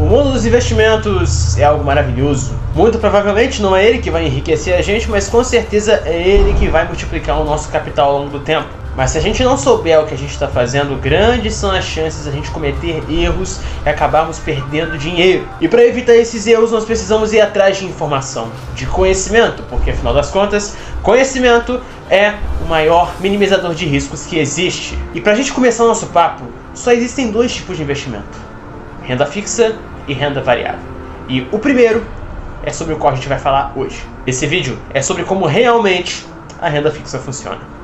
mundo dos investimentos é algo maravilhoso. Muito provavelmente não é ele que vai enriquecer a gente, mas com certeza é ele que vai multiplicar o nosso capital ao longo do tempo. Mas se a gente não souber o que a gente está fazendo, grandes são as chances de a gente cometer erros e acabarmos perdendo dinheiro. E para evitar esses erros, nós precisamos ir atrás de informação, de conhecimento, porque afinal das contas, conhecimento é o maior minimizador de riscos que existe. E para a gente começar o nosso papo, só existem dois tipos de investimento: renda fixa e renda variável. E o primeiro é sobre o qual a gente vai falar hoje. Esse vídeo é sobre como realmente a renda fixa funciona.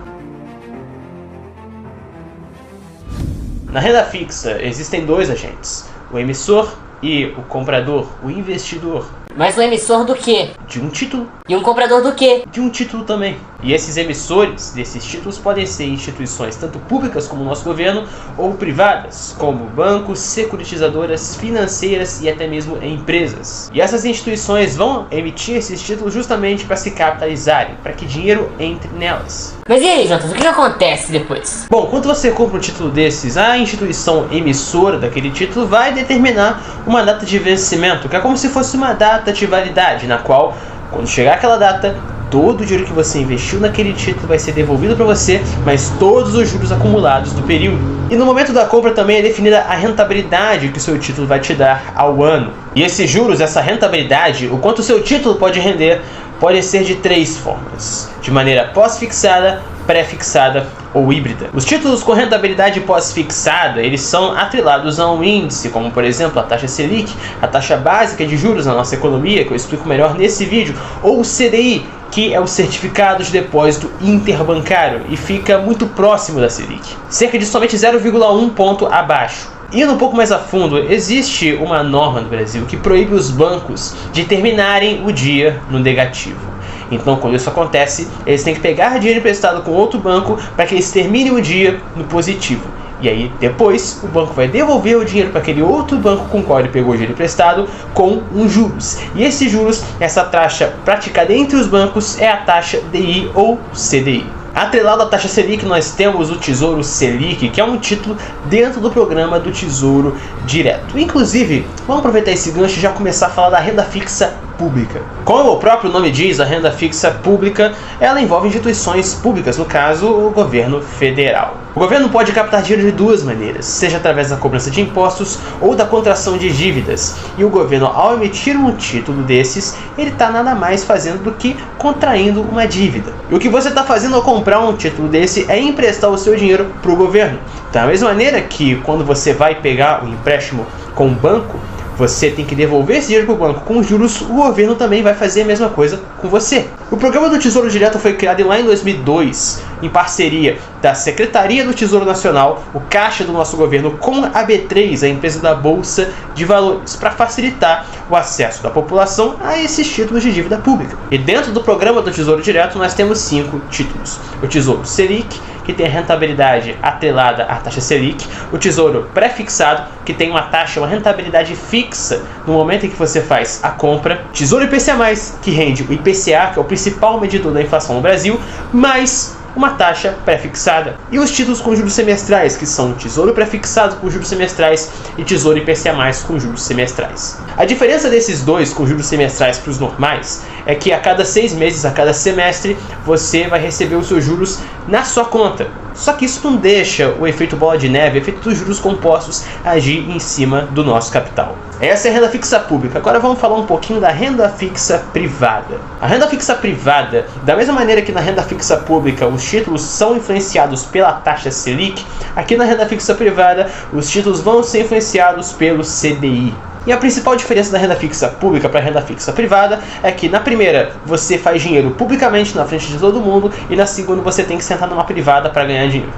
Na renda fixa existem dois agentes: o emissor e o comprador, o investidor. Mas o emissor do quê? De um título. E um comprador do quê? De um título também. E esses emissores desses títulos podem ser instituições tanto públicas como o nosso governo, ou privadas, como bancos, securitizadoras, financeiras e até mesmo empresas. E essas instituições vão emitir esses títulos justamente para se capitalizarem, para que dinheiro entre nelas. Mas e aí, Jonas, o que acontece depois? Bom, quando você compra um título desses, a instituição emissora daquele título vai determinar uma data de vencimento, que é como se fosse uma data de validade, na qual, quando chegar aquela data, todo o dinheiro que você investiu naquele título vai ser devolvido para você, mas todos os juros acumulados do período. E no momento da compra também é definida a rentabilidade que o seu título vai te dar ao ano. E esses juros, essa rentabilidade, o quanto o seu título pode render, pode ser de três formas: de maneira pós-fixada, pré-fixada ou híbrida. Os títulos com rentabilidade pós-fixada, eles são atrelados a um índice, como por exemplo a taxa Selic, a taxa básica de juros na nossa economia, que eu explico melhor nesse vídeo, ou o CDI, que é o Certificado de Depósito Interbancário, e fica muito próximo da Selic, cerca de somente 0,1 ponto abaixo. Indo um pouco mais a fundo, existe uma norma no Brasil que proíbe os bancos de terminarem o dia no negativo. Então, quando isso acontece, eles têm que pegar dinheiro emprestado com outro banco para que eles terminem o dia no positivo. E aí, depois, o banco vai devolver o dinheiro para aquele outro banco com o qual ele pegou o dinheiro emprestado com um juros. E esses juros, essa taxa praticada entre os bancos, é a taxa DI ou CDI. Atrelado à taxa Selic, nós temos o Tesouro Selic, que é um título dentro do programa do Tesouro Direto. Inclusive, vamos aproveitar esse gancho e já começar a falar da renda fixa pública. Como o próprio nome diz, a renda fixa pública, ela envolve instituições públicas, no caso, o governo federal. O governo pode captar dinheiro de duas maneiras, seja através da cobrança de impostos ou da contração de dívidas. E o governo, ao emitir um título desses, ele está nada mais fazendo do que contraindo uma dívida. E o que você está fazendo ao comprar um título desse é emprestar o seu dinheiro para o governo. Da mesma maneira que quando você vai pegar um empréstimo com um banco, você tem que devolver esse dinheiro para o banco com juros, o governo também vai fazer a mesma coisa com você. O programa do Tesouro Direto foi criado lá em 2002, em parceria da Secretaria do Tesouro Nacional, o Caixa do nosso governo, com a B3, a empresa da Bolsa de Valores, para facilitar o acesso da população a esses títulos de dívida pública. E dentro do programa do Tesouro Direto nós temos 5 títulos: o Tesouro Selic, que tem a rentabilidade atrelada à taxa Selic; o Tesouro Pré-fixado, que tem uma taxa, uma rentabilidade fixa no momento em que você faz a compra; Tesouro IPCA+, que rende o IPCA, que é o principal medidor da inflação no Brasil, mais uma taxa pré-fixada; e os títulos com juros semestrais, que são Tesouro Pré-fixado com juros semestrais e Tesouro IPCA+, com juros semestrais. A diferença desses dois com juros semestrais para os normais é que a cada 6 meses, a cada semestre, você vai receber os seus juros na sua conta. Só que isso não deixa o efeito bola de neve, o efeito dos juros compostos, agir em cima do nosso capital. Essa é a renda fixa pública. Agora vamos falar um pouquinho da renda fixa privada. A renda fixa privada, da mesma maneira que na renda fixa pública os títulos são influenciados pela taxa Selic, aqui na renda fixa privada os títulos vão ser influenciados pelo CDI. E a principal diferença da renda fixa pública para a renda fixa privada é que na primeira você faz dinheiro publicamente na frente de todo mundo, e na segunda você tem que sentar numa privada para ganhar dinheiro.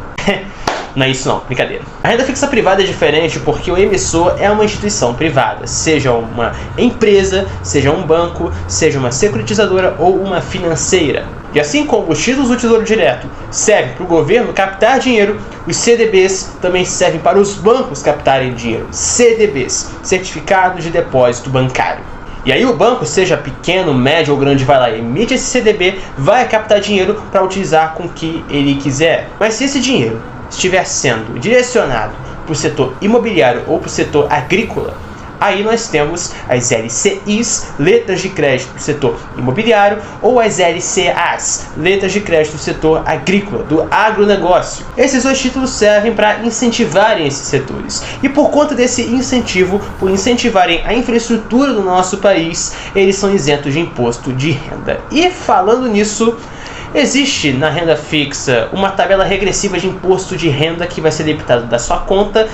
Não é isso não, brincadeira. A renda fixa privada é diferente porque o emissor é uma instituição privada, seja uma empresa, seja um banco, seja uma securitizadora ou uma financeira. E assim como os títulos do Tesouro Direto servem para o governo captar dinheiro, os CDBs também servem para os bancos captarem dinheiro. CDBs, Certificados de Depósito Bancário. E aí o banco, seja pequeno, médio ou grande, vai lá e emite esse CDB, vai captar dinheiro para utilizar com o que ele quiser. Mas se esse dinheiro estiver sendo direcionado para o setor imobiliário ou para o setor agrícola, Aí nós temos as LCIs, letras de crédito do setor imobiliário, ou as LCAs, letras de crédito do setor agrícola, do agronegócio. Esses dois títulos servem para incentivarem esses setores. E por conta desse incentivo, por incentivarem a infraestrutura do nosso país, eles são isentos de imposto de renda. E falando nisso, existe na renda fixa uma tabela regressiva de imposto de renda que vai ser debitado da sua conta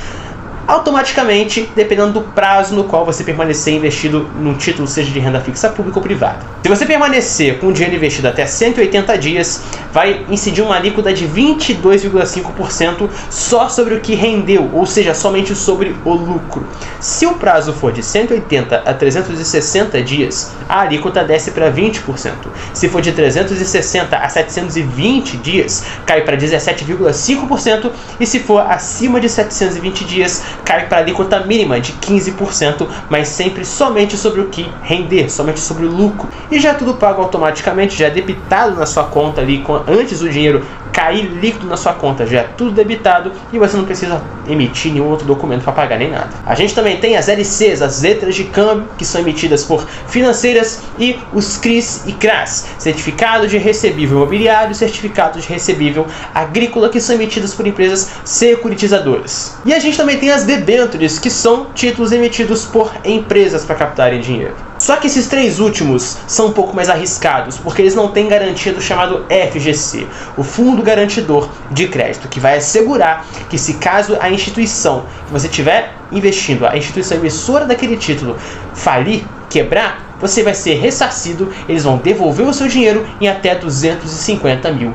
automaticamente, dependendo do prazo no qual você permanecer investido num título, seja de renda fixa pública ou privada. Se você permanecer com o dinheiro investido até 180 dias, vai incidir uma alíquota de 22,5% só sobre o que rendeu, ou seja, somente sobre o lucro. Se o prazo for de 180 a 360 dias, a alíquota desce para 20%. Se for de 360 a 720 dias, cai para 17,5%, e se for acima de 720 dias, cai para a alíquota mínima de 15%, mas sempre somente sobre o que render, somente sobre o lucro. E já tudo pago automaticamente, já é debitado na sua conta ali, antes do dinheiro cair líquido na sua conta, já é tudo debitado e você não precisa emitir nenhum outro documento para pagar nem nada. A gente também tem as LCs, as letras de câmbio, que são emitidas por financeiras, e os CRIs e CRAs, certificados de recebível imobiliário e certificados de recebível agrícola, que são emitidos por empresas securitizadoras. E a gente também tem as debêntures, que são títulos emitidos por empresas para captarem dinheiro. Só que esses três últimos são um pouco mais arriscados, porque eles não têm garantia do chamado FGC, o Fundo Garantidor de Crédito, que vai assegurar que, se caso a instituição que você estiver investindo, a instituição emissora daquele título, falir, quebrar, você vai ser ressarcido, eles vão devolver o seu dinheiro em até R$250 mil,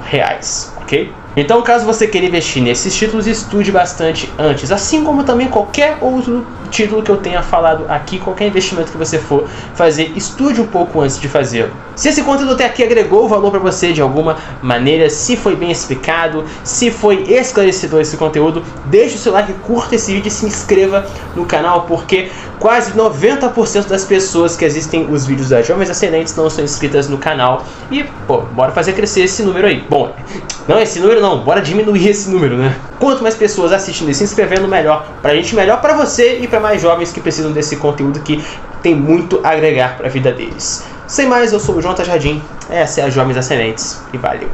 ok? Então, caso você queira investir nesses títulos, estude bastante antes, assim como também qualquer outro título que eu tenha falado aqui, qualquer investimento que você for fazer, estude um pouco antes de fazê-lo. Se esse conteúdo até aqui agregou valor para você de alguma maneira, se foi bem explicado, se foi esclarecedor esse conteúdo, deixe o seu like, curta esse vídeo e se inscreva no canal, porque quase 90% das pessoas que assistem os vídeos da Jovens Ascendentes não são inscritas no canal. E, pô, bora fazer crescer esse número aí. Bom, não esse número não, bora diminuir esse número, né? Quanto mais pessoas assistindo e se inscrevendo, melhor pra gente, melhor pra você e pra mais jovens que precisam desse conteúdo que tem muito a agregar pra vida deles. Sem mais, eu sou o Jonathan Jardim, essa é a Jovens Ascendentes e valeu!